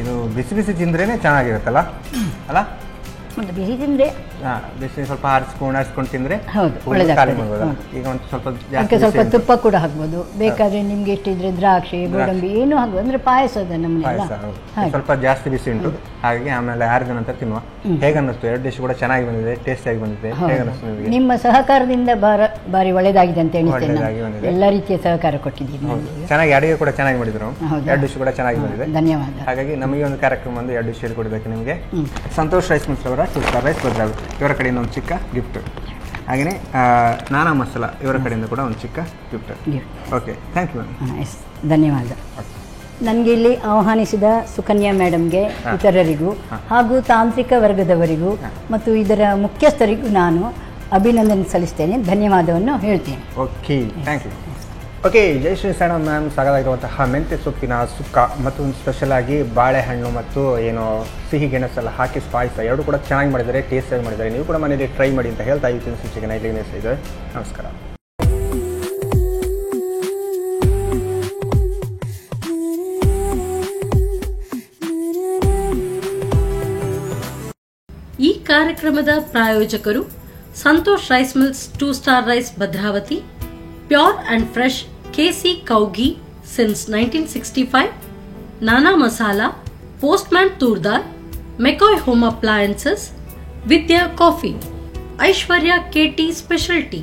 ಇದು ಬಿಸಿ ಬಿಸಿ ತಿಂದ್ರೇ ಚೆನ್ನಾಗಿರುತ್ತಲ್ಲ ಅಲ್ಲ? ಬಿಸಿ ತಿಂದರೆ ಬಿಸಿ ಸ್ವಲ್ಪ ಆರಿಸ್ಕೊಂಡು ತಿಂದರೆ ಹೌದು, ಈಗ ಒಂದು ಸ್ವಲ್ಪ ತುಪ್ಪ ಕೂಡ ಹಾಕ್ಬೋದು. ಬೇಕಾದ್ರೆ ನಿಮ್ಗೆ ಎಷ್ಟಿದ್ರೆ ದ್ರಾಕ್ಷಿ, ಗೋಡಂಬಿ ಏನು ಹಾಕ್ಬೋದು. ಅಂದ್ರೆ ಪಾಯಸದ ನಮ್ಮನೆಲ್ಲ ಸ್ವಲ್ಪ ಜಾಸ್ತಿ ಬಿಸಿ ಉಂಟು. ಹಾಗೆ ಆಮೇಲೆ ಆರಿದ ನಂತರ ತಿನ್ನುವ. ಹೇಗನ್ನಿಸ್ತು? 2 ಡಿಶ್ ಕೂಡ ಚೆನ್ನಾಗಿ ಬಂದಿದೆ, ಟೇಸ್ಟ್ ಆಗಿ ಬಂದಿದೆ. ಹೇಗನ್ನಿಸ್ತು? ನಿಮ್ಮ ಸಹಕಾರದಿಂದ ಬಾರಿ ಒಳ್ಳೆದಾಗಿದೆ ಅಂತ ಎಣಿಸ್ತೇನೆ. ಎಲ್ಲ ರೀತಿಯ ಸಹಕಾರ ಕೊಟ್ಟಿದ್ದೀನಿ. ಚೆನ್ನಾಗಿ ಅಡುಗೆ ಕೂಡ ಚೆನ್ನಾಗಿ ಮಾಡಿದ್ರು. 2 ಡಿಶ್ ಕೂಡ ಚೆನ್ನಾಗಿ ಬಂದಿದೆ. ಧನ್ಯವಾದ. ಹಾಗಾಗಿ ನಮಗೆ ಒಂದು ಕಾರ್ಯಕ್ರಮ ಒಂದು 2 ಡಿಶ್ ಕೊಡೋದಕ್ಕೆ ನಿಮಗೆ ಸಂತೋಷ್ ರೈಸ್ ಮಿಲ್ಸ್ ಅವರ 2 ಸ್ಟಾರ್ ರೈಸ್ ಭದ್ರಾವತಿ ಇವರ ಕಡೆಯಿಂದ ಒಂದು ಚಿಕ್ಕ ಗಿಫ್ಟ್. ಹಾಗೆಯೇ ನಾನಾ ಮಸಾಲ ಇವರ ಕಡೆಯಿಂದ ಕೂಡ ಒಂದು ಚಿಕ್ಕ ಗಿಫ್ಟ್. Okay, thank you. ಧನ್ಯವಾದ. ನನಗೆ ಇಲ್ಲಿ ಆಹ್ವಾನಿಸಿದ ಸುಕನ್ಯಾ ಮೇಡಮ್ಗೆ, ಇತರರಿಗೂ ಹಾಗೂ ತಾಂತ್ರಿಕ ವರ್ಗದವರಿಗೂ ಮತ್ತು ಇದರ ಮುಖ್ಯಸ್ಥರಿಗೂ ನಾನು ಅಭಿನಂದನೆ ಸಲ್ಲಿಸ್ತೇನೆ, ಧನ್ಯವಾದವನ್ನು ಹೇಳ್ತೇನೆ. Okay, thank you. Okay, Jayashree ಸಣ್ಣ ಮ್ಯಾಮ್ ಸಾಗಲಾಗಿರುವಂತಹ ಮೆಂತ್ಯ ಸೊಪ್ಪಿನ ಸುಕ್ಕ ಮತ್ತು ಸ್ಪೆಷಲ್ ಆಗಿ ಬಾಳೆಹಣ್ಣು ಮತ್ತು ಏನು ಸಿಹಿ ಗೆಣಸೆಲ್ಲ ಹಾಕಿ ಪಾಯಸ ಎರಡು ಕೂಡ ಚೆನ್ನಾಗಿ ಮಾಡಿದ್ದಾರೆ, ಟೇಸ್ಟಾಗಿ ಮಾಡಿದ್ದಾರೆ. ನೀವು ಕೂಡ ಮನೆಯಲ್ಲಿ ಟ್ರೈ ಮಾಡಿ ಅಂತ ಹೇಳ್ತಾ ಇವತ್ತಿನ ಸೂಚನೆ ಇಲ್ಲಿಗೆ ಇದೆ. ನಮಸ್ಕಾರ. ಈ ಕಾರ್ಯಕ್ರಮದ ಪ್ರಾಯೋಜಕರು Santosh rice mills 2 star rice Bhadravati, pure and fresh KC ಕೌಗಿ ಸಿನ್ಸ್ 1965, ನಾನಾ ಮಸಾಲಾ, ಪೋಸ್ಟ್ಮ್ಯಾನ್ ತೂರ್ದಾರ್, McCoy home appliances, Vidya coffee, Aishwarya KT speciality.